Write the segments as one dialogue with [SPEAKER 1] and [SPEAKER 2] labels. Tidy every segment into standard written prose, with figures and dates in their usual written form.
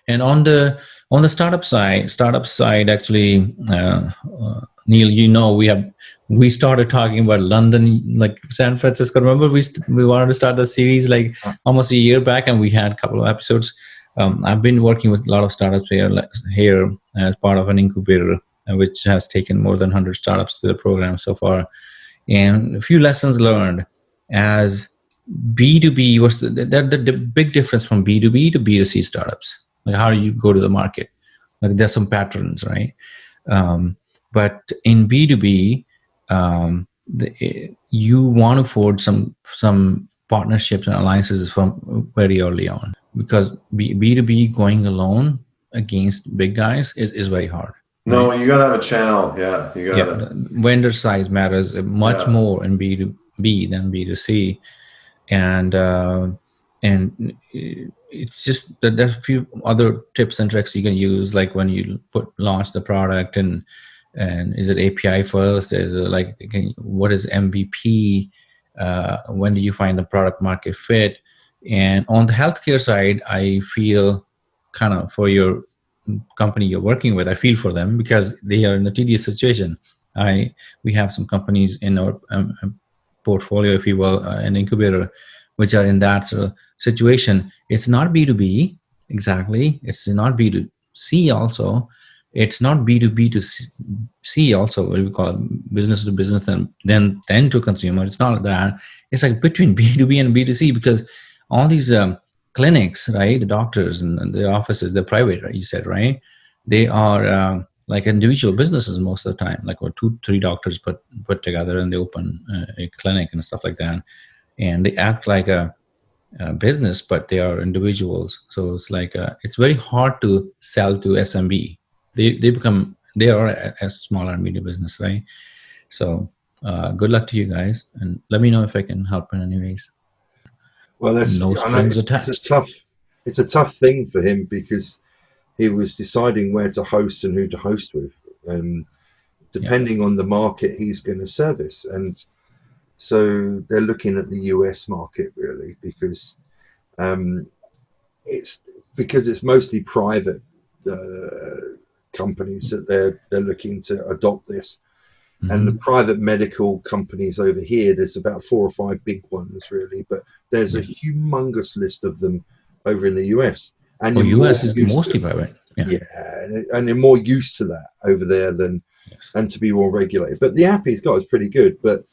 [SPEAKER 1] And on the startup side, actually, Neil, we started talking about London, like San Francisco. Remember, we wanted to start the series like almost a year back, and we had a couple of episodes. I've been working with a lot of startups here as part of an incubator, which has taken more than 100 startups to the program so far. And a few lessons learned as B2B was the big difference from B2B to B2C startups. Like, how do you go to the market? Like, there's some patterns, right? But in B2B, you want to forge some partnerships and alliances from very early on, because B2B going alone against big guys is very hard.
[SPEAKER 2] No, right? You got to have a channel. Yeah, you got to.
[SPEAKER 1] Vendor size matters much more in B2B than B2C. And it's just that there's a few other tips and tricks you can use, like when you launch the product, and is it API first? Is it what is MVP? When do you find the product market fit? And on the healthcare side, I feel kind of for your company you're working with, I feel for them because they are in a tedious situation. We have some companies in our portfolio, if you will, an incubator, which are in that sort of situation. It's not B2B exactly. It's not B2C also. It's not B2B to C also, what we call it, business to business and then to consumer. It's not that. It's like between B2B and B2C, because all these clinics, right, the doctors and the offices, they're private, right? You said, right? They are like individual businesses most of the time, like 2-3 doctors put together, and they open a clinic and stuff like that. And they act like a business, but they are individuals. So it's like it's very hard to sell to SMB. They are a small and medium business, right? So good luck to you guys, and let me know if I can help in any ways.
[SPEAKER 3] Well, it's a tough thing for him, because he was deciding where to host and who to host with, and depending on the market he's going to service. And so they're looking at the US market really, because it's mostly private companies that they're looking to adopt this. Mm-hmm. And the private medical companies over here, there's about 4 or 5 big ones really, but there's a humongous list of them over in the US. And
[SPEAKER 1] the US is mostly private.
[SPEAKER 3] Yeah, and they're more used to that over there than and to be more regulated. But the app he's got is pretty good. But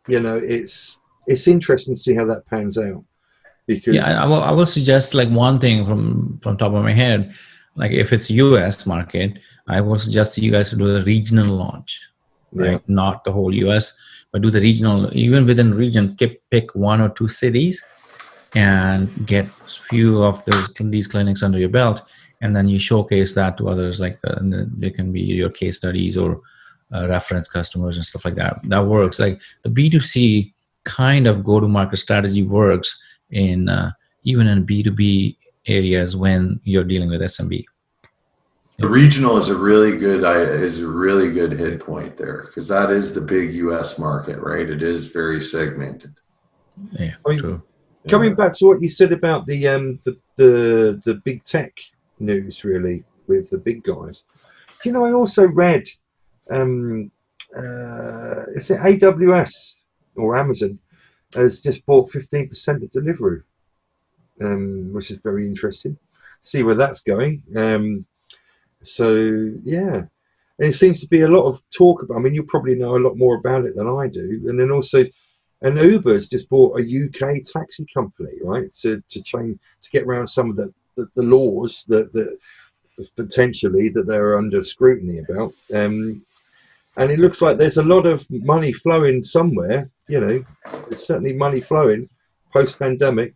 [SPEAKER 3] it's interesting to see how that pans out. Because
[SPEAKER 1] I will suggest like one thing from top of my head, like if it's US market, I will suggest you guys to do the regional launch, right? Not the whole US, but do the regional. Even within region, pick 1 or 2 cities and get a few of these clinics under your belt, and then you showcase that to others. Like they can be your case studies or reference customers and stuff like that. That works. Like the B2C kind of go-to-market strategy works in even in B2B areas when you're dealing with SMB.
[SPEAKER 2] The regional is a really good hit point there, because that is the big US market, right? It is very segmented.
[SPEAKER 1] Yeah, true.
[SPEAKER 3] Coming back to what you said about the big tech news, really, with the big guys. Do you know, I also read, is it AWS or Amazon has just bought 15% of Deliveroo, which is very interesting. See where that's going. So yeah, and it seems to be a lot of talk about. I mean, you probably know a lot more about it than I do. And then also, and Uber's just bought a UK taxi company, right? To get around some of the laws that potentially that they're under scrutiny about. And it looks like there's a lot of money flowing somewhere. You know, there's certainly money flowing post-pandemic.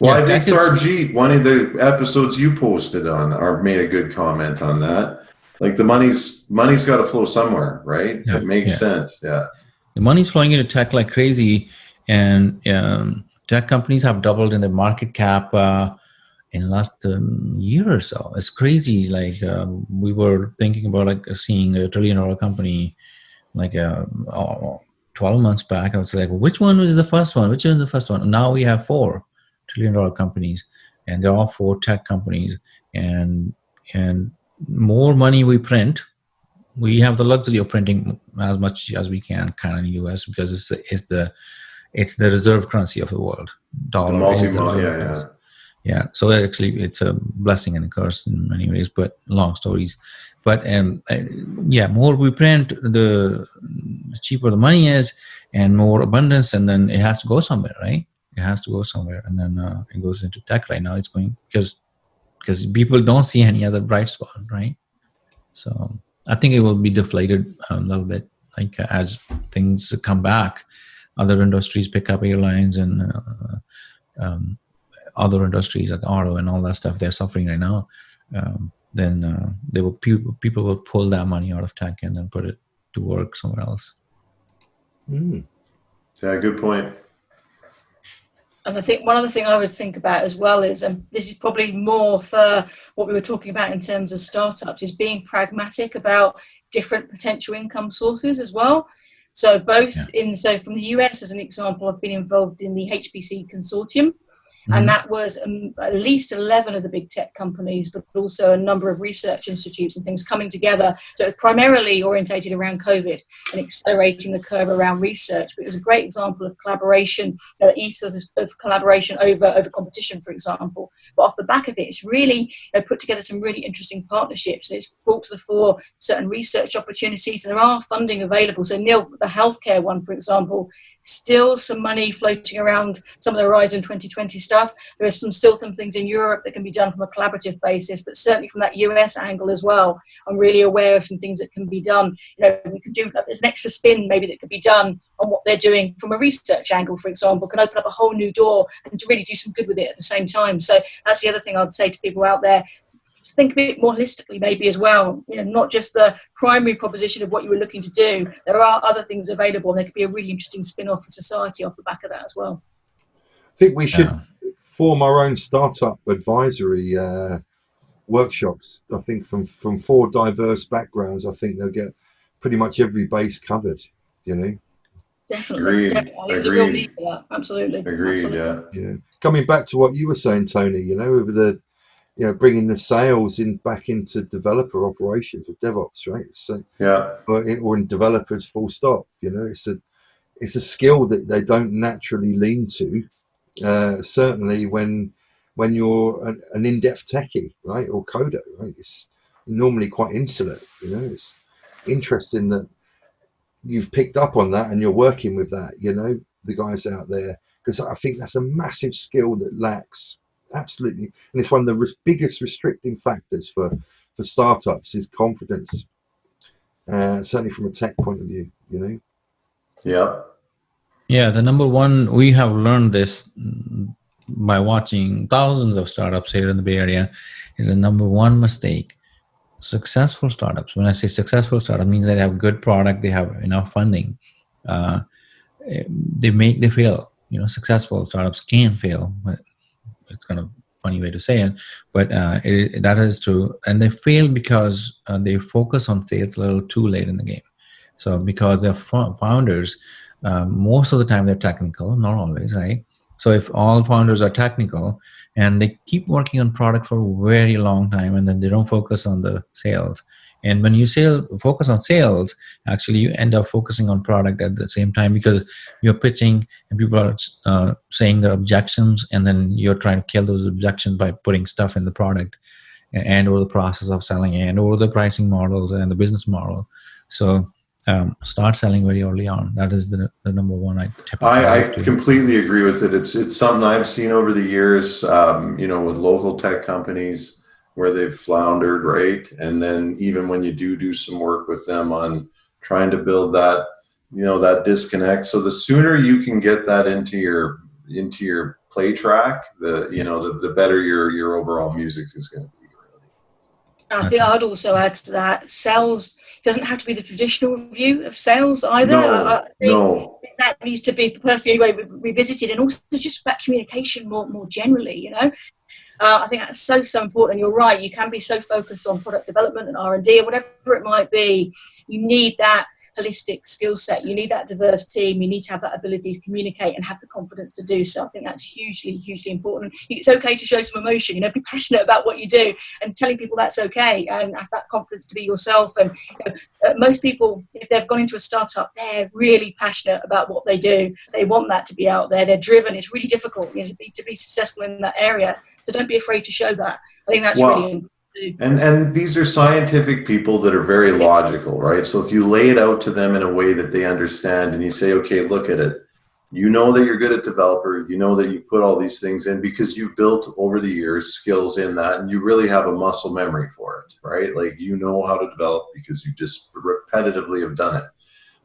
[SPEAKER 2] Well, I think Sarbjeet, one of the episodes you posted on, or made a good comment on that. Like the money's got to flow somewhere, right? It makes sense. Yeah.
[SPEAKER 1] The money's flowing into tech like crazy, and tech companies have doubled in their market cap in the last year or so. It's crazy. Like we were thinking about like seeing $1 trillion company like 12 months back, I was like, which one was the first one? Which one is the first one? Now we have $4 trillion companies, and they're all 4 tech companies. And more money we print, we have the luxury of printing as much as we can kind of in the US, because it's the reserve currency of the world.
[SPEAKER 2] The
[SPEAKER 1] Dollar is the reserve currency. Yeah. So actually, it's a blessing and a curse in many ways, but long stories. But more we print, the cheaper the money is, and more abundance, and then it has to go somewhere, right? It has to go somewhere, and then it goes into tech right now. It's going because people don't see any other bright spot, right? So I think it will be deflated a little bit, like as things come back, other industries pick up, airlines and other industries like auto and all that stuff. They're suffering right now. Then people will pull that money out of tech and then put it to work somewhere else.
[SPEAKER 2] Yeah, good point.
[SPEAKER 4] And I think one other thing I would think about as well is, and this is probably more for what we were talking about in terms of startups, is being pragmatic about different potential income sources as well. So so from the US, as an example, I've been involved in the HPC consortium. And that was at least 11 of the big tech companies, but also a number of research institutes and things coming together. So it was primarily orientated around COVID and accelerating the curve around research. But it was a great example of collaboration, ethos of collaboration over competition, for example. But off the back of it, it's really put together some really interesting partnerships. It's brought to the fore certain research opportunities. There are funding available. So Neil, the healthcare one, for example, still some money floating around some of the Horizon 2020 stuff. There are still some things in Europe that can be done from a collaborative basis, but certainly from that US angle as well, I'm really aware of some things that can be done. We could do, there's an extra spin maybe that could be done on what they're doing from a research angle, for example, can open up a whole new door and to really do some good with it at the same time. So that's the other thing I'd say to people out there. Think a bit more holistically maybe as well, not just the primary proposition of what you were looking to do. There are other things available, and there could be a really interesting spin-off for society off the back of that as well.
[SPEAKER 3] I think we should form our own startup advisory workshops. I think from 4 diverse backgrounds, I think they'll get pretty much every base covered,
[SPEAKER 4] Definitely.
[SPEAKER 2] Agreed.
[SPEAKER 4] There's a real need for that. Absolutely.
[SPEAKER 2] Agreed.
[SPEAKER 4] Absolutely.
[SPEAKER 3] Yeah. Coming back to what you were saying, Tony, over the bringing the sales back into developer operations or DevOps, right? So or in developers, full stop. It's a skill that they don't naturally lean to. Certainly when you're an in-depth techie, right, or coder, right? It's normally quite insular. It's interesting that you've picked up on that and you're working with that. The guys out there, because I think that's a massive skill that lacks. Absolutely, and it's one of the biggest restricting factors for startups is confidence. Certainly from a tech point of view,
[SPEAKER 1] Yeah, the number one, we have learned this by watching thousands of startups here in the Bay Area, is the number one mistake. Successful startups. When I say successful startup, means they have good product, they have enough funding. They fail. Successful startups can fail. It's kind of funny way to say it, but that is true. And they fail because they focus on sales a little too late in the game. So because they're founders, most of the time they're technical, not always, right? So if all founders are technical and they keep working on product for a very long time, and then they don't focus on the sales. And when you focus on sales, actually you end up focusing on product at the same time, because you're pitching and people are saying their objections, and then you're trying to kill those objections by putting stuff in the product and or the process of selling and or the pricing models and the business model. So start selling very early on. That is the number one
[SPEAKER 2] I completely agree with it. It's something I've seen over the years, with local tech companies where they've floundered, right? And then even when you do some work with them on trying to build that, that disconnect. So the sooner you can get that into your play track, the better your overall music is going to be.
[SPEAKER 4] I think I'd also add to that, sales doesn't have to be the traditional view of sales either. I think that needs to be personally anyway revisited, and also just about communication more generally. I think that's so important. And you're right, you can be so focused on product development and R&D or whatever it might be. You need that holistic skill set. You need that diverse team. You need to have that ability to communicate and have the confidence to do so. I think that's hugely, hugely important. It's okay to show some emotion, you know, be passionate about what you do, and telling people that's okay, and have that confidence to be yourself. And you know, most people, if they've gone into a startup, they're really passionate about what they do. They want that to be out there. They're driven. It's really difficult, you know, to be successful in that area. So don't be afraid to show that. I think that's really important.
[SPEAKER 2] And these are scientific people that are very logical, right? So if you lay it out to them in a way that they understand, and you say, okay, look at it. You know that you're good at developer. You know that you put all these things in because you've built over the years skills in that, and you really have a muscle memory for it, right? Like, you know how to develop because you just repetitively have done it.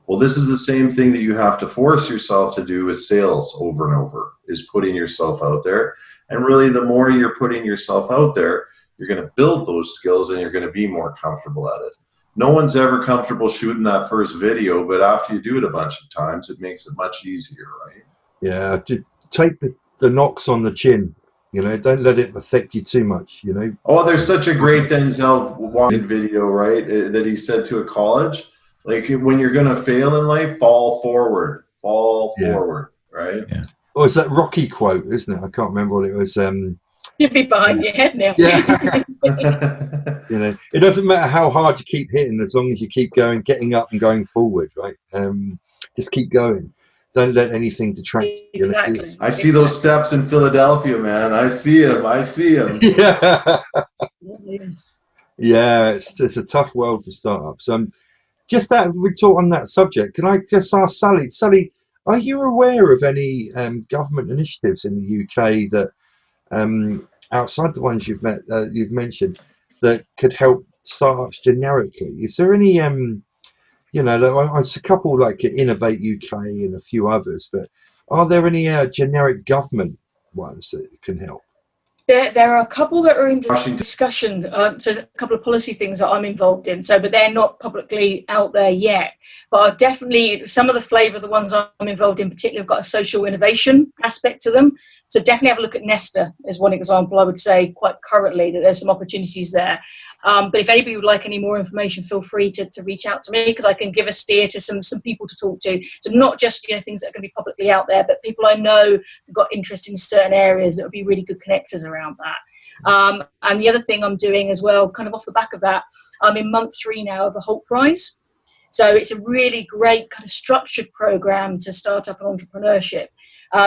[SPEAKER 2] Well, this is the same thing that you have to force yourself to do with sales over and over, is putting yourself out there. And really, the more you're putting yourself out there, you're going to build those skills and you're going to be more comfortable at it. No one's ever comfortable shooting that first video, but after you do it a bunch of times, it makes it much easier, right?
[SPEAKER 3] Yeah, to take the knocks on the chin, you know, don't let it affect you too much, you know.
[SPEAKER 2] Oh, there's such a great Denzel Washington video, right, that he said to a college, like, when you're going to fail in life, fall forward, right?
[SPEAKER 3] Yeah. Oh, it's that Rocky quote, isn't it? I can't remember what it was.
[SPEAKER 4] You'd be behind your head now.
[SPEAKER 3] Yeah. You know, it doesn't matter how hard you keep hitting, as long as you keep going, getting up and going forward, right? Just keep going. Don't let anything detract you.
[SPEAKER 4] Exactly.
[SPEAKER 2] I see those steps in Philadelphia, man. I see them.
[SPEAKER 3] Yeah.
[SPEAKER 4] Yes.
[SPEAKER 3] Yeah, it's a tough world for startups. Just that we talk on that subject. Can I just ask Sally? Sally, are you aware of any government initiatives in the UK that, outside the ones you've mentioned, that could help startups generically? Is there any, you know, it's a couple like Innovate UK and a few others, but are there any generic government ones that can help?
[SPEAKER 4] There are a couple that are in discussion. So a couple of policy things that I'm involved in. So, but they're not publicly out there yet. But I've definitely, some of the flavour of the ones I'm involved in, particularly, have got a social innovation aspect to them. So definitely have a look at Nesta as one example. I would say quite currently that there's some opportunities there. But if anybody would like any more information, feel free to reach out to me, because I can give a steer to some people to talk to. So not just, you know, things that are going to be publicly out there, but people I know have got interest in certain areas that would be really good connectors around that. And the other thing I'm doing as well, kind of off the back of that, I'm in month 3 now of the Holt Prize. So it's a really great kind of structured program to start up an entrepreneurship.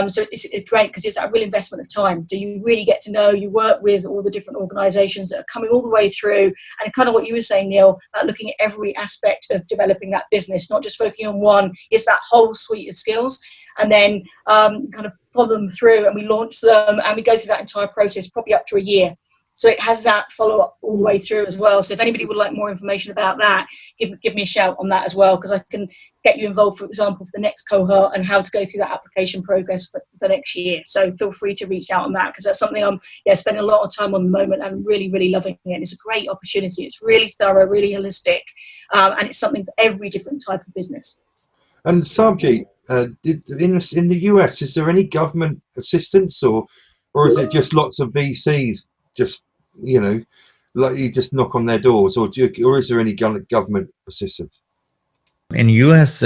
[SPEAKER 4] So it's great because it's a real investment of time. So you really get to know, you work with all the different organisations that are coming all the way through, and kind of what you were saying, Neil, about looking at every aspect of developing that business, not just focusing on one. It's that whole suite of skills, and then kind of follow them through, and we launch them, and we go through that entire process, probably up to a year. So it has that follow-up all the way through as well. So if anybody would like more information about that, give me a shout on that as well, because I can get you involved, for example, for the next cohort and how to go through that application progress for the next year. So feel free to reach out on that, because that's something I'm spending a lot of time on the moment and really, really loving it. It's a great opportunity. It's really thorough, really holistic, and it's something for every different type of business.
[SPEAKER 3] And Sarbjeet, in the US, is there any government assistance, or is it just lots of VCs? Just, you know, like you just knock on their doors, or is there any government assistance?
[SPEAKER 1] In US,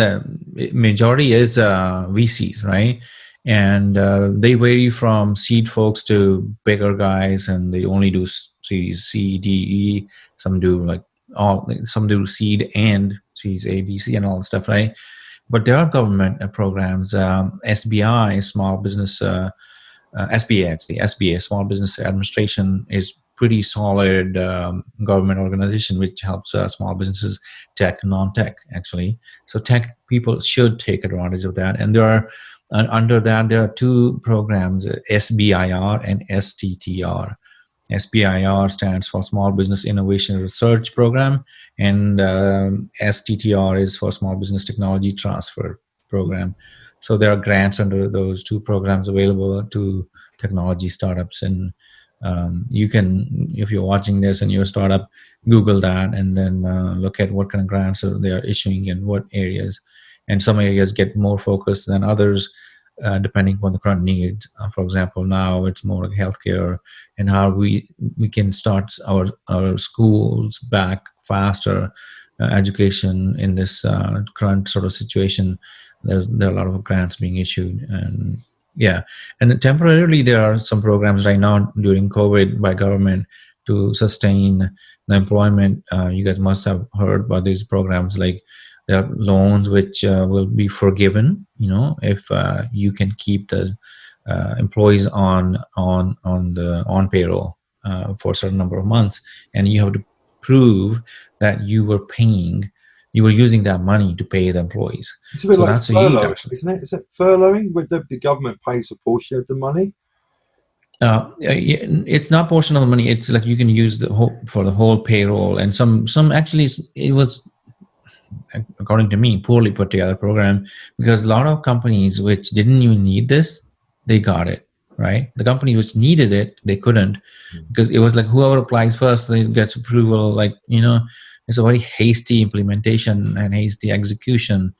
[SPEAKER 1] majority is VCs, right? And they vary from seed folks to bigger guys, and they only do Series C, D, E. Some do seed and Series A, B, C, and all the stuff, right? But there are government programs. SBI, Small Business. SBA, actually, SBA, Small Business Administration, is pretty solid government organization which helps small businesses, tech, non-tech, actually. So tech people should take advantage of that. And there are under that there are 2 programs, SBIR and STTR. SBIR stands for Small Business Innovation Research Program, and STTR is for Small Business Technology Transfer Program. So there are grants under those 2 programs available to technology startups. And you can, if you're watching this and you're a startup, Google that and then look at what kind of grants they are issuing in what areas. And some areas get more focused than others, depending on the current needs. For example, now it's more like healthcare and how we can start our schools back faster education in this current sort of situation. There are a lot of grants being issued, and yeah, and then temporarily there are some programs right now during COVID by government to sustain the employment. You guys must have heard about these programs, like there are loans which will be forgiven, if you can keep the employees on payroll for a certain number of months, and you have to prove that you were using that money to pay the employees.
[SPEAKER 3] It's a bit
[SPEAKER 1] So
[SPEAKER 3] like
[SPEAKER 1] that's a huge
[SPEAKER 3] furlough,
[SPEAKER 1] action.
[SPEAKER 3] isn't it? Is it furloughing where the government pays a portion of the money?
[SPEAKER 1] It's not portion of the money. It's like you can use for the whole payroll, and some actually it was, according to me, poorly put together program, because a lot of companies which didn't even need this, they got it, right? The companies which needed it, they couldn't, because it was like whoever applies first gets approval. Like, it's a very hasty implementation and hasty execution.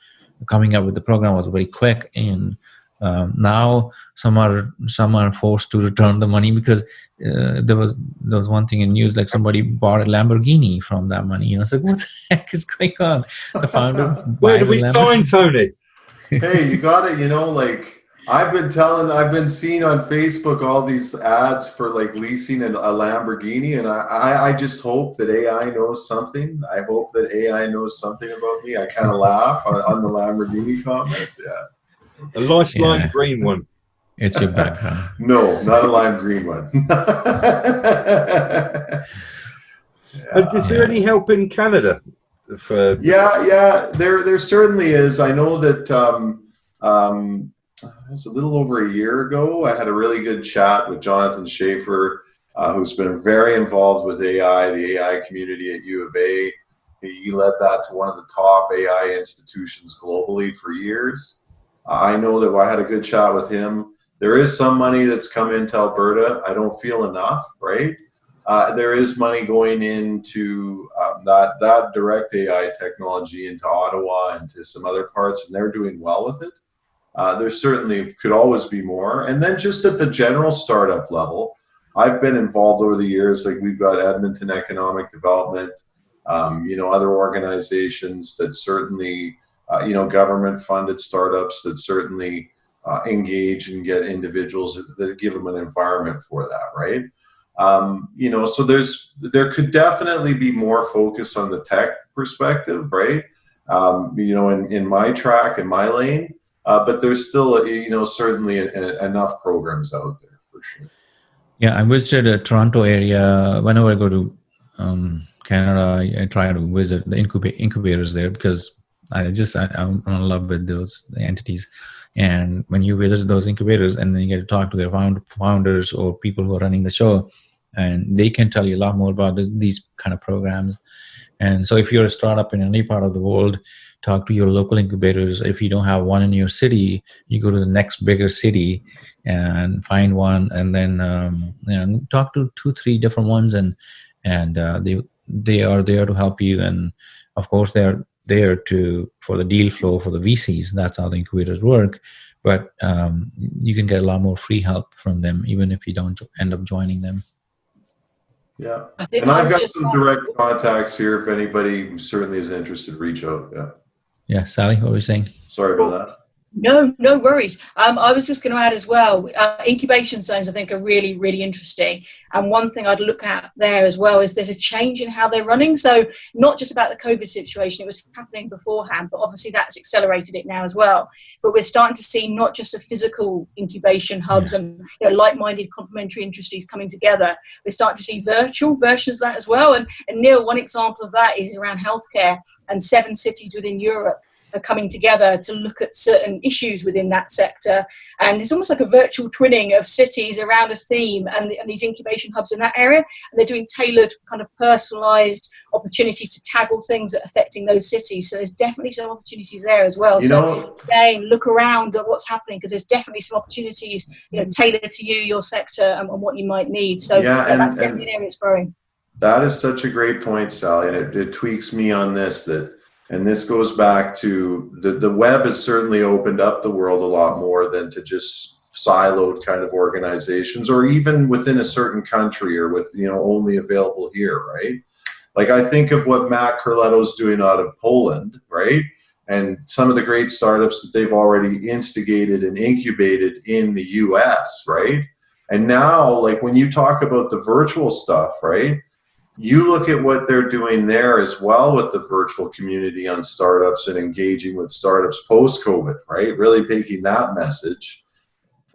[SPEAKER 1] Coming up with the program was very quick, and now some are forced to return the money, because there was one thing in news, like somebody bought a Lamborghini from that money. It's like, what the heck is going on? The founder
[SPEAKER 3] Where do
[SPEAKER 1] buys a
[SPEAKER 3] we
[SPEAKER 1] Lamborghini.
[SPEAKER 3] sign, Tony?
[SPEAKER 2] Hey, you got it. Like I've been seeing on Facebook all these ads for like leasing a Lamborghini, and I just hope that AI knows something. I hope that AI knows something about me. I kind of laugh on the Lamborghini comment. Yeah.
[SPEAKER 3] A nice lime green one.
[SPEAKER 1] It's your background.
[SPEAKER 2] No, not a lime green one.
[SPEAKER 3] Is there any help in Canada?
[SPEAKER 2] There certainly is. I know that it was a little over a year ago, I had a really good chat with Jonathan Schaefer, who's been very involved with AI, the AI community at U of A. He led that to one of the top AI institutions globally for years. I know that I had a good chat with him. There is some money that's come into Alberta. I don't feel enough, right? There is money going into that direct AI technology into Ottawa and to some other parts, and they're doing well with it. There certainly could always be more. And then just at the general startup level, I've been involved over the years. Like we've got Edmonton Economic Development, other organizations that certainly, government-funded startups that certainly engage and get individuals that give them an environment for that, right? So there could definitely be more focus on the tech perspective, right? In my track, in my lane, but there's still, certainly enough programs out there for sure.
[SPEAKER 1] Yeah, I visited a Toronto area. Whenever I go to Canada, I try to visit the incubators there, because I'm in love with those entities. And when you visit those incubators and then you get to talk to their founders or people who are running the show, and they can tell you a lot more about these kind of programs. And so if you're a startup in any part of the world, talk to your local incubators. If you don't have one in your city, you go to the next bigger city and find one, and then talk to 2-3 different ones, and they are there to help you. And of course, they're there for the deal flow for the VCs. That's how the incubators work. But you can get a lot more free help from them, even if you don't end up joining them.
[SPEAKER 2] Yeah, and I've got some direct contacts here. If anybody certainly is interested, reach out.
[SPEAKER 1] Yeah, Sally, what were you saying?
[SPEAKER 2] Sorry about that.
[SPEAKER 4] No worries. I was just going to add as well, incubation zones I think are really, really interesting. And one thing I'd look at there as well is there's a change in how they're running. So not just about the COVID situation, it was happening beforehand, but obviously that's accelerated it now as well. But we're starting to see not just a physical incubation hubs and like-minded complementary industries coming together. We're starting to see virtual versions of that as well. And Neil, one example of that is around healthcare, and 7 cities within Europe are coming together to look at certain issues within that sector. And it's almost like a virtual twinning of cities around a theme and these incubation hubs in that area. And they're doing tailored, kind of personalized opportunities to tackle things that are affecting those cities. So there's definitely some opportunities there as well. So again, look around at what's happening, because there's definitely some opportunities, tailored to you, your sector, and what you might need. So that's definitely an area it's growing.
[SPEAKER 2] That is such a great point, Sally. And it tweaks me on this, and this goes back to the web has certainly opened up the world a lot more than to just siloed kind of organizations, or even within a certain country, or with, only available here, right? Like I think of what Matt Carletto's doing out of Poland, right? And some of the great startups that they've already instigated and incubated in the US, right? And now, like when you talk about the virtual stuff, right? You look at what they're doing there as well with the virtual community on startups and engaging with startups post-COVID, right? Really taking that message.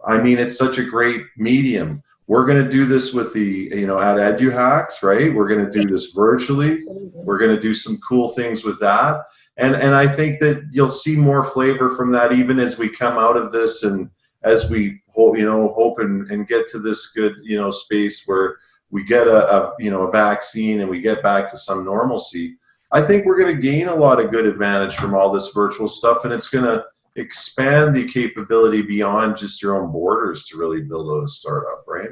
[SPEAKER 2] I mean, it's such a great medium. We're going to do this with the, at EduHacks, right? We're going to do this virtually. We're going to do some cool things with that. And I think that you'll see more flavor from that even as we come out of this and as we hope and get to this good, space where we get a vaccine and we get back to some normalcy. I think we're going to gain a lot of good advantage from all this virtual stuff, and it's going to expand the capability beyond just your own borders to really build out a startup, right?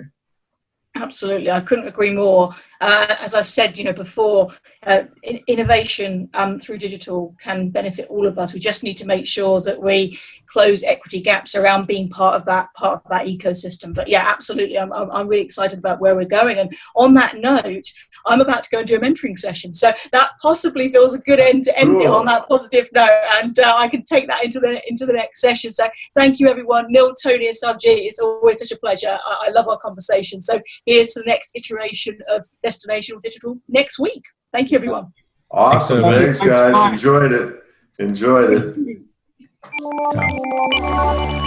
[SPEAKER 4] Absolutely, I couldn't agree more. As I've said, before, innovation through digital can benefit all of us. We just need to make sure that we close equity gaps around being part of that ecosystem. But yeah, absolutely, I'm really excited about where we're going. And on that note, I'm about to go and do a mentoring session, so that possibly feels a good end to end it on that positive note, and I can take that into the next session. So thank you, everyone. Neil, Tony, and Sarbjeet, it's always such a pleasure. I love our conversation. So here's to the next iteration of Destinational Digital next week. Thank you, everyone.
[SPEAKER 2] Awesome. Thanks, guys. Enjoyed it.
[SPEAKER 1] Ciao.